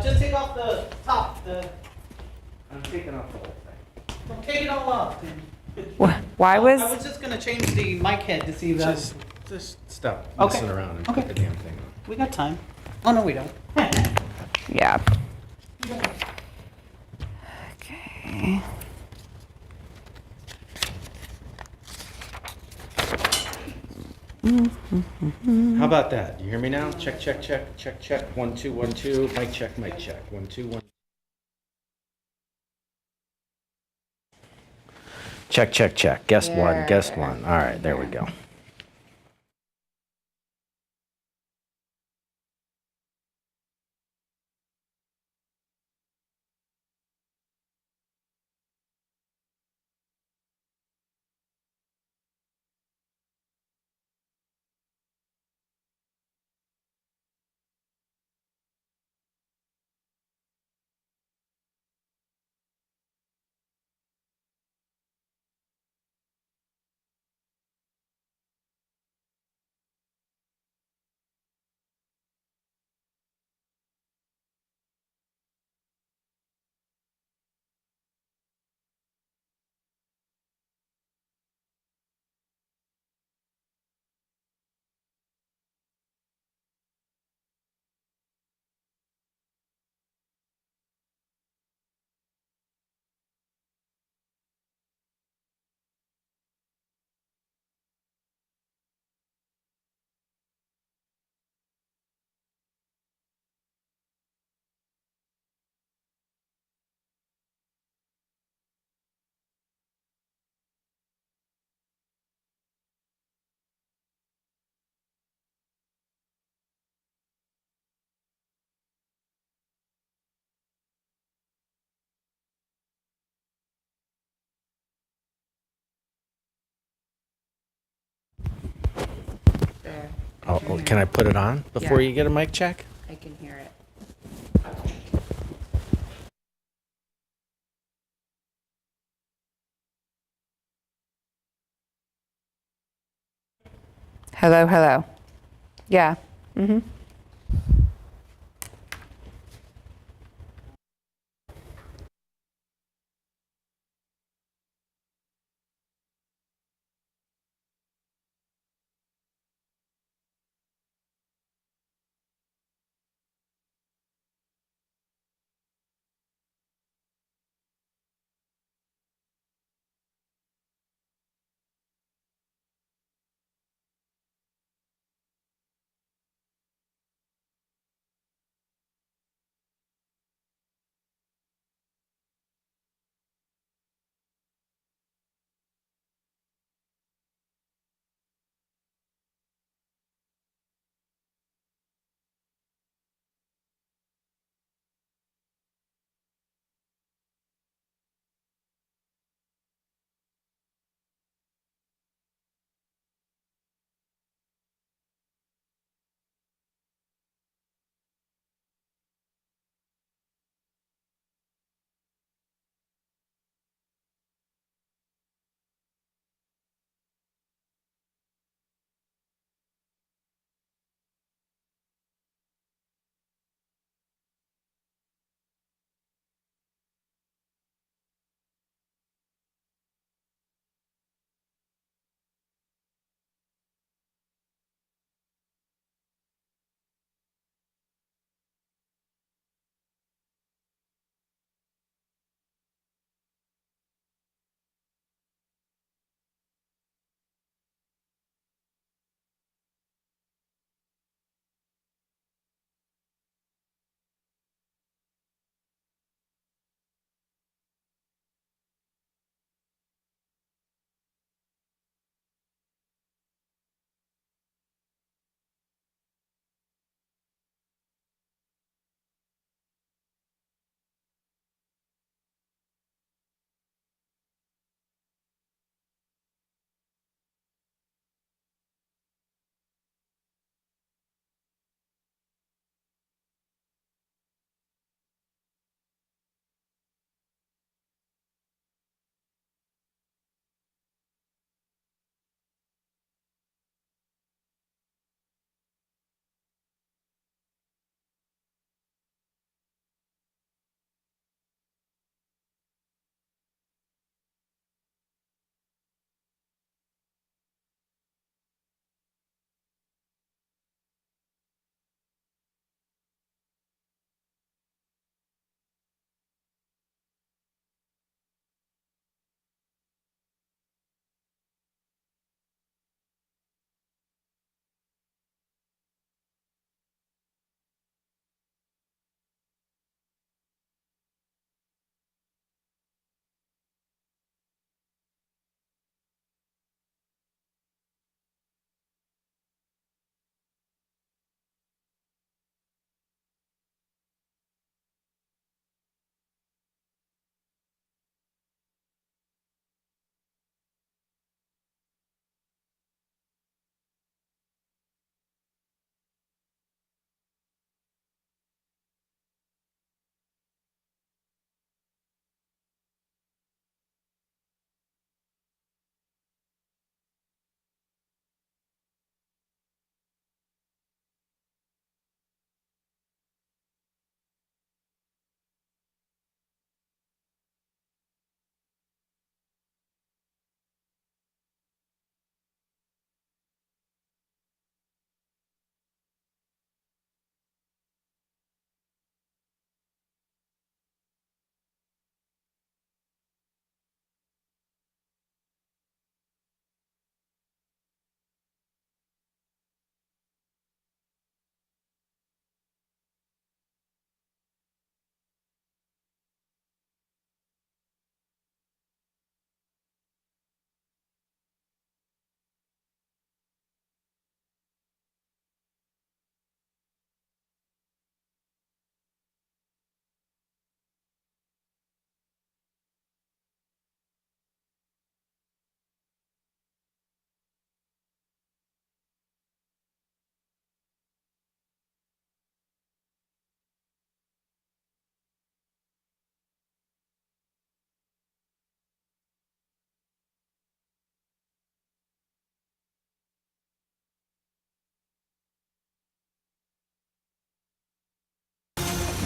Just take off the top. I'm taking off the whole thing. Don't take it all off. Why I was, was just gonna change the mic head to see that. Just stop Okay. messing around and Okay. put the damn thing on. We got time. Oh, no, we don't. yeah. Okay. How about that? You hear me now? Check, check, check, check, check. 1, 2, 1, 2. Mic check, mic check. 1, 2, 1. Check, check, check. Guest one, guest one. All right, there we go. Oh, can I put it on before Yeah. you get a mic check? I can hear it. Hello, hello. Yeah. Mm-hmm.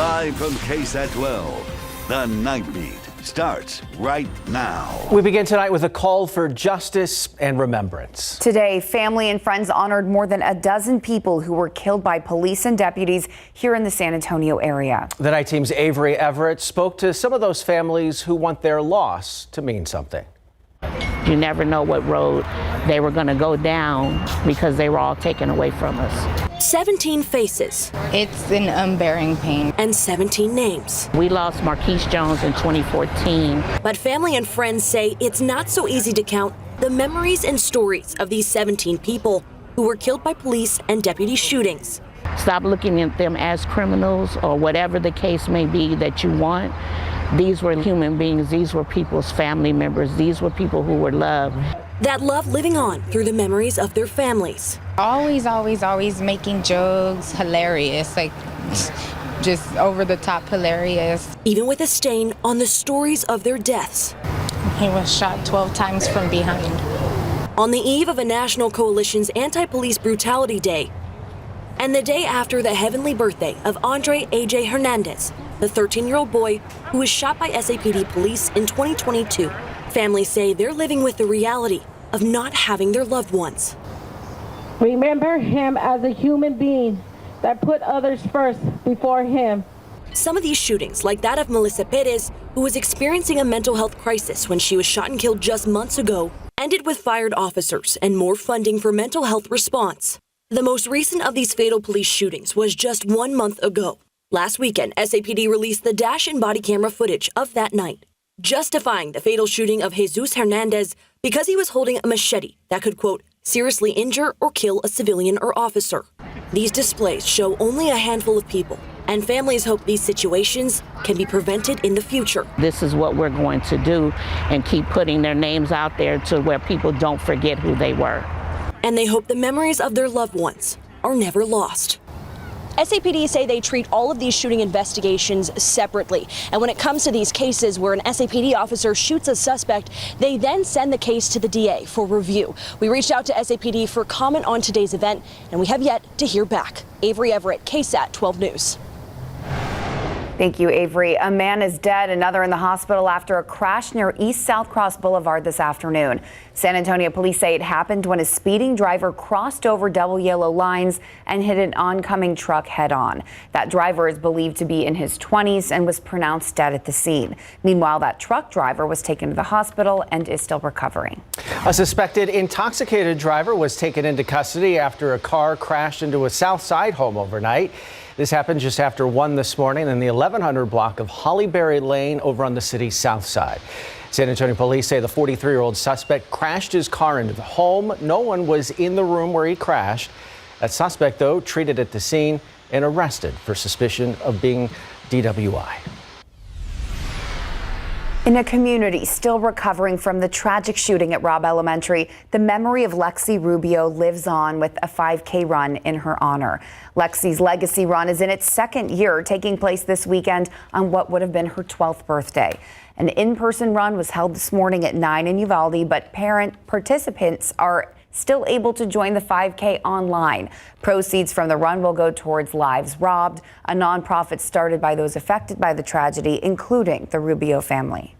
Live from KSAT 12, the Nightbeat starts right now. We begin tonight with a call for justice and remembrance. Today, family and friends honored more than a dozen people who were killed by police and deputies here in the San Antonio area. The Night Team's Avery Everett spoke to some of those families who want their loss to mean something. You never know what road they were going to go down because they were all taken away from us. 17 faces. It's an unbearing pain. And 17 names. We lost Marquise Jones in 2014. But family and friends say it's not so easy to count the memories and stories of these 17 people who were killed by police and deputy shootings. Stop looking at them as criminals or whatever the case may be that you want. These were human beings. These were people's family members. These were people who were loved. That love living on through the memories of their families. Always making jokes, hilarious, like just over the top hilarious. Even with a stain on the stories of their deaths. He was shot 12 times from behind. On the eve of a national coalition's anti-police brutality day, and the day after the heavenly birthday of Andre A.J. Hernandez, the 13-year-old boy who was shot by SAPD police in 2022. Families say they're living with the reality of not having their loved ones. Remember him as a human being that put others first before him. Some of these shootings, like that of Melissa Perez, who was experiencing a mental health crisis when she was shot and killed just months ago, ended with fired officers and more funding for mental health response. The most recent of these fatal police shootings was just 1 month ago. Last weekend, SAPD released the dash and body camera footage of that night, justifying the fatal shooting of Jesus Hernandez because he was holding a machete that could, quote, seriously injure or kill a civilian or officer. These displays show only a handful of people, and families hope these situations can be prevented in the future. This is what we're going to do and keep putting their names out there to where people don't forget who they were. And they hope the memories of their loved ones are never lost. SAPD say they treat all of these shooting investigations separately. And when it comes to these cases where an SAPD officer shoots a suspect, they then send the case to the DA for review. We reached out to SAPD for comment on today's event, and we have yet to hear back. Avery Everett, KSAT 12 News. Thank you, Avery. A man is dead, another in the hospital after a crash near East South Cross Boulevard this afternoon. San Antonio police say it happened when a speeding driver crossed over double yellow lines and hit an oncoming truck head on. That driver is believed to be in his 20s and was pronounced dead at the scene. Meanwhile, that truck driver was taken to the hospital and is still recovering. A suspected intoxicated driver was taken into custody after a car crashed into a South Side home overnight. This happened just after 1 this morning in the 1100 block of Hollyberry Lane over on the city's south side. San Antonio police say the 43-year-old suspect crashed his car into the home. No one was in the room where he crashed. That suspect, though, treated at the scene and arrested for suspicion of being DWI. In a community still recovering from the tragic shooting at Robb Elementary, the memory of Lexi Rubio lives on with a 5K run in her honor. Lexi's legacy run is in its second year, taking place this weekend on what would have been her 12th birthday. An in-person run was held this morning at 9 in Uvalde, but participants are still able to join the 5K online. Proceeds from the run will go towards Lives Robbed, a nonprofit started by those affected by the tragedy, including the Rubio family.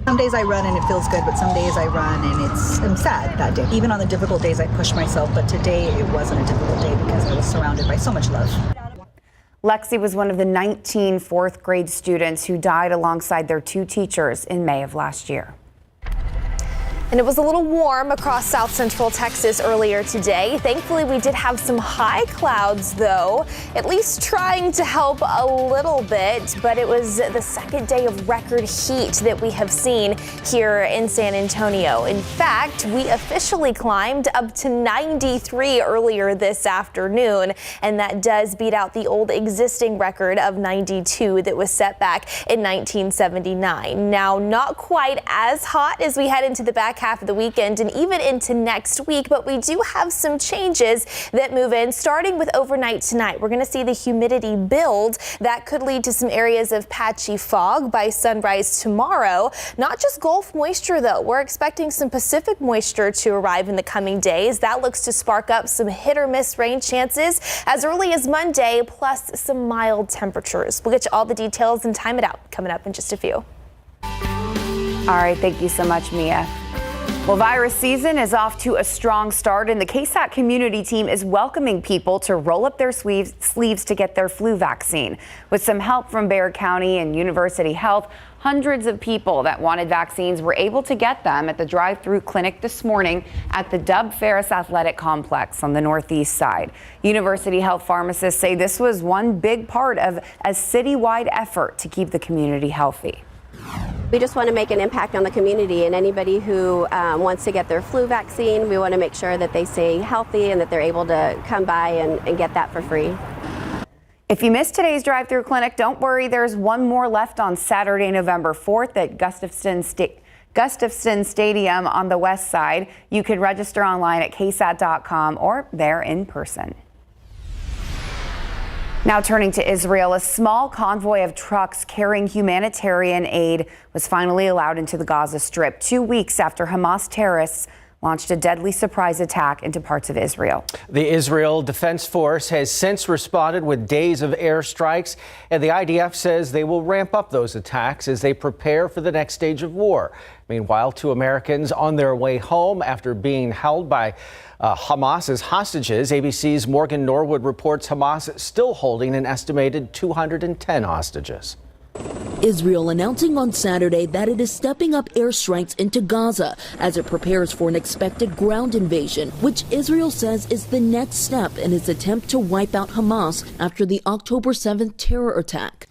Some days I run and it feels good, but some days I run and I'm sad that day. Even on the difficult days I push myself, but today it wasn't a difficult day because I was surrounded by so much love. Lexi was one of the 19 fourth grade students who died alongside their 2 teachers in May of last year. And it was a little warm across south central Texas earlier today. Thankfully, we did have some high clouds, though, at least trying to help a little bit. But it was the second day of record heat that we have seen here in San Antonio. In fact, we officially climbed up to 93 earlier this afternoon, and that does beat out the old existing record of 92 that was set back in 1979. Now, not quite as hot as we head into the back back half of the weekend and even into next week, but we do have some changes that move in starting with overnight tonight. We're going to see the humidity build. That could lead to some areas of patchy fog by sunrise tomorrow. Not just Gulf moisture, though. We're expecting some Pacific moisture to arrive in the coming days. That looks to spark up some hit or miss rain chances as early as Monday, plus some mild temperatures. We'll get you all the details and time it out coming up in just a few. All right, thank you so much, Mia. Well, virus season is off to a strong start, and the KSAT community team is welcoming people to roll up their sleeves to get their flu vaccine. With some help from Bexar County and University Health, hundreds of people that wanted vaccines were able to get them at the drive-through clinic this morning at the Dub Ferris Athletic Complex on the northeast side. University Health pharmacists say this was one big part of a citywide effort to keep the community healthy. We just want to make an impact on the community, and anybody who wants to get their flu vaccine, we want to make sure that they stay healthy and that they're able to come by and get that for free. If you missed today's drive-through clinic, don't worry, there's one more left on Saturday, November 4th at Gustafson Stadium on the west side. You can register online at KSAT.com or there in person. Now turning to Israel, a small convoy of trucks carrying humanitarian aid was finally allowed into the Gaza Strip 2 weeks after Hamas terrorists launched a deadly surprise attack into parts of Israel. The Israel Defense Force has since responded with days of airstrikes, and the IDF says they will ramp up those attacks as they prepare for the next stage of war. Meanwhile, 2 Americans on their way home after being held by Hamas as hostages. ABC's Morgan Norwood reports Hamas still holding an estimated 210 hostages. Israel announcing on Saturday that it is stepping up airstrikes into Gaza as it prepares for an expected ground invasion, which Israel says is the next step in its attempt to wipe out Hamas after the October 7th terror attack.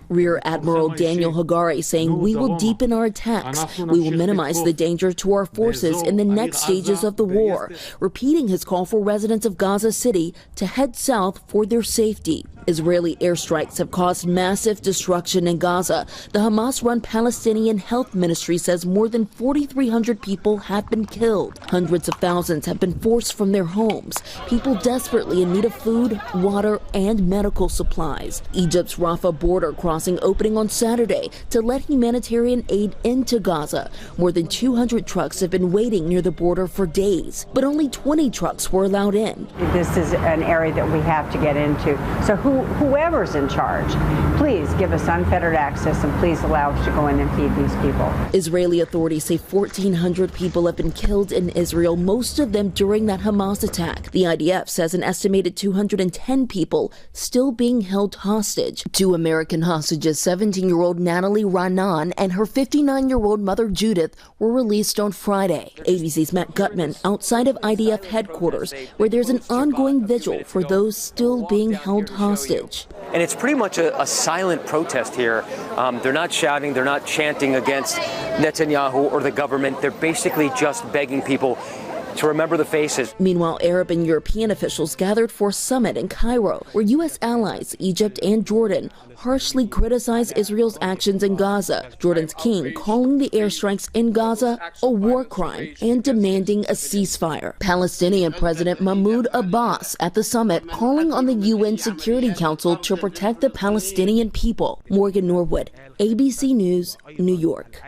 Rear Admiral Daniel Hagari saying, "We will deepen our attacks. We will minimize the danger to our forces in the next stages of the war," repeating his call for residents of Gaza City to head south for their safety. Israeli airstrikes have caused massive destruction in Gaza. The Hamas-run Palestinian Health Ministry says more than 4,300 people have been killed. Hundreds of thousands have been forced from their homes. People desperately in need of food, water, and medical supplies. Egypt's Rafah border crossing opening on Saturday to let humanitarian aid into Gaza. More than 200 trucks have been waiting near the border for days, but only 20 trucks were allowed in. This is an area that we have to get into. So whoever's in charge, please give us unfettered access and please allow us to go in and feed these people. Israeli authorities say 1,400 people have been killed in Israel, most of them during that Hamas attack. The IDF says an estimated 210 people still being held hostage. 2 American hostages, 17-year-old Natalie Ranan and her 59-year-old mother Judith, were released on Friday. ABC's Matt Gutman outside of IDF headquarters, where there's an ongoing vigil for those still being held hostage. And it's pretty much a silent protest here. They're not shouting, they're not chanting against Netanyahu or the government. They're basically just begging people to remember the faces. Meanwhile, Arab and European officials gathered for a summit in Cairo, where U.S. allies Egypt and Jordan harshly criticize Israel's actions in Gaza. Jordan's king calling the airstrikes in Gaza a war crime and demanding a ceasefire. Palestinian President Mahmoud Abbas at the summit calling on the UN Security Council to protect the Palestinian people. Morgan Norwood, ABC News, New York.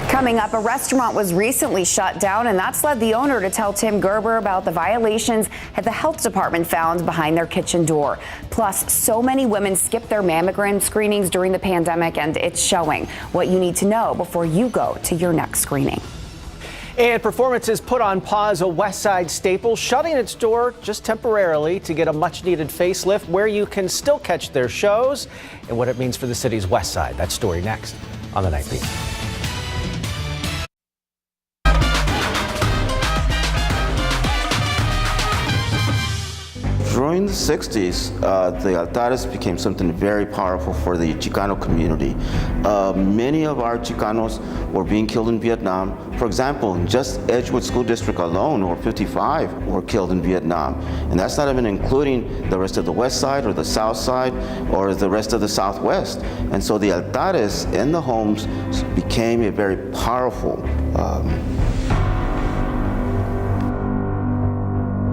Coming up, a restaurant was recently shut down, and that's led the owner to tell Tim Gerber about the violations that the health department found behind their kitchen door. Plus, so many women skipped their mammogram screenings during the pandemic, and it's showing. What you need to know before you go to your next screening. And performances put on pause, a West Side staple shutting its door just temporarily to get a much-needed facelift, where you can still catch their shows and what it means for the city's West Side. That story next on the Nightbeat. Drawing During the 60s, the altares became something very powerful for the Chicano community. Many of our Chicanos were being killed in Vietnam. For example, in just Edgewood School District alone, over 55 were killed in Vietnam. And that's not even including the rest of the west side or the south side or the rest of the southwest. And so the altares in the homes became a very powerful,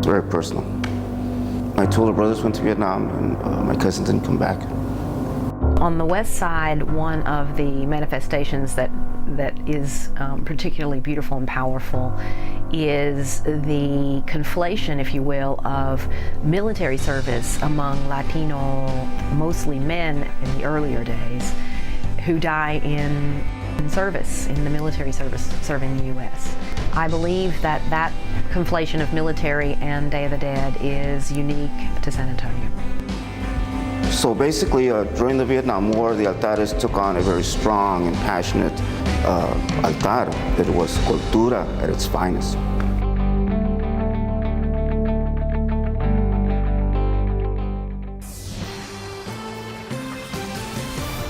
very personal. My two older brothers went to Vietnam, and my cousin didn't come back. On the west side, one of the manifestations that is particularly beautiful and powerful is the conflation, if you will, of military service among Latino, mostly men in the earlier days, who die in service, in the military service, serving the U.S. I believe that conflation of military and Day of the Dead is unique to San Antonio. So basically, during the Vietnam War, the altares took on a very strong and passionate altar that was cultura at its finest.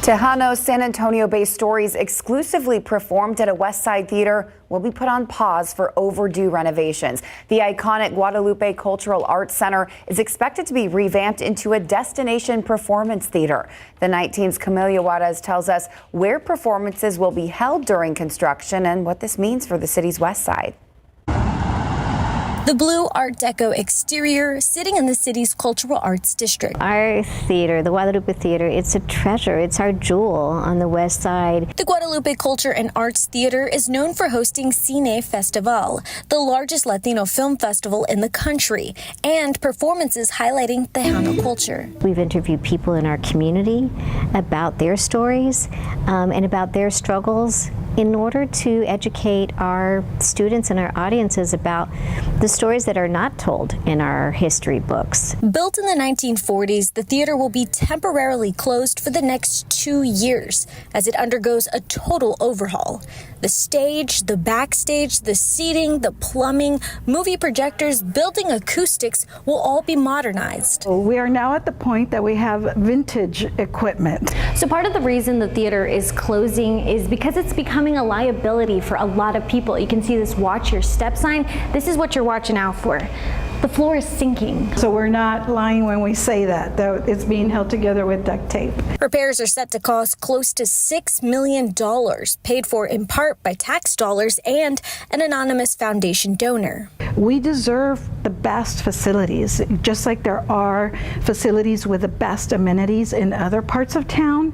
Tejano's San Antonio-based stories exclusively performed at a West Side theater will be put on pause for overdue renovations. The iconic Guadalupe Cultural Arts Center is expected to be revamped into a destination performance theater. The night team's Camelia Juarez tells us where performances will be held during construction and what this means for the city's West Side. The blue Art Deco exterior sitting in the city's cultural arts district. Our theater, the Guadalupe Theater, it's a treasure. It's our jewel on the west side. The Guadalupe Culture and Arts Theater is known for hosting Cine Festival, the largest Latino film festival in the country, and performances highlighting Tejano culture. We've interviewed people in our community about their stories and about their struggles in order to educate our students and our audiences about the stories that are not told in our history books. Built in the 1940s, the theater will be temporarily closed for the next 2 years as it undergoes a total overhaul. The stage, the backstage, the seating, the plumbing, movie projectors, building acoustics will all be modernized. We are now at the point that we have vintage equipment. So part of the reason the theater is closing is because it's becoming a liability for a lot of people. You can see this watch your step sign. This is what you're watching out for. The floor is sinking. So we're not lying when we say that, though it's being held together with duct tape. Repairs are set to cost close to $6 million, paid for in part by tax dollars and an anonymous foundation donor. We deserve the best facilities, just like there are facilities with the best amenities in other parts of town.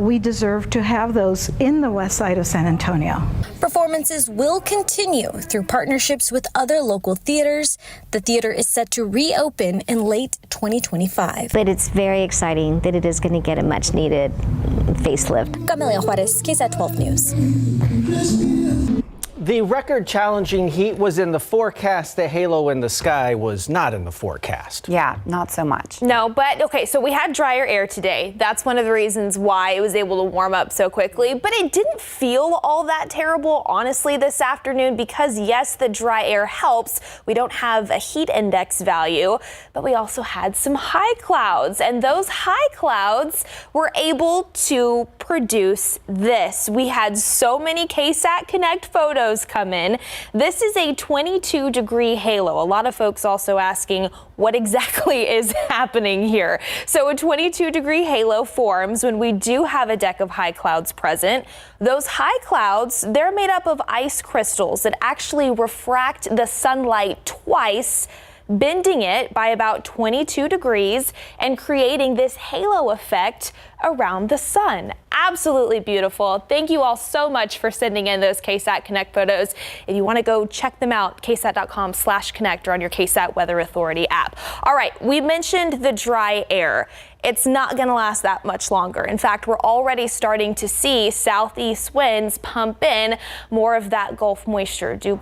We deserve to have those in the west side of San Antonio. Performances will continue through partnerships with other local theaters. The theater is set to reopen in late 2025. But it's very exciting that it is going to get a much needed facelift. Camelia Juarez, KSAT 12 News. The record-challenging heat was in the forecast. The halo in the sky was not in the forecast. Yeah, not so much. No, but okay, so we had drier air today. That's one of the reasons why it was able to warm up so quickly, but it didn't feel all that terrible, honestly, this afternoon because, yes, the dry air helps. We don't have a heat index value, but we also had some high clouds, and those high clouds were able to produce this. We had so many KSAT Connect photos come in. This is a 22-degree halo. A lot of folks also asking what exactly is happening here. So a 22-degree halo forms when we do have a deck of high clouds present. Those high clouds, they're made up of ice crystals that actually refract the sunlight twice, bending it by about 22 degrees and creating this halo effect around the sun. Absolutely beautiful. Thank you all so much for sending in those KSAT Connect photos. If you want to go check them out, ksat.com/connect or on your KSAT Weather Authority app. All right, we mentioned the dry air. It's not going to last that much longer. In fact, we're already starting to see southeast winds pump in more of that Gulf moisture due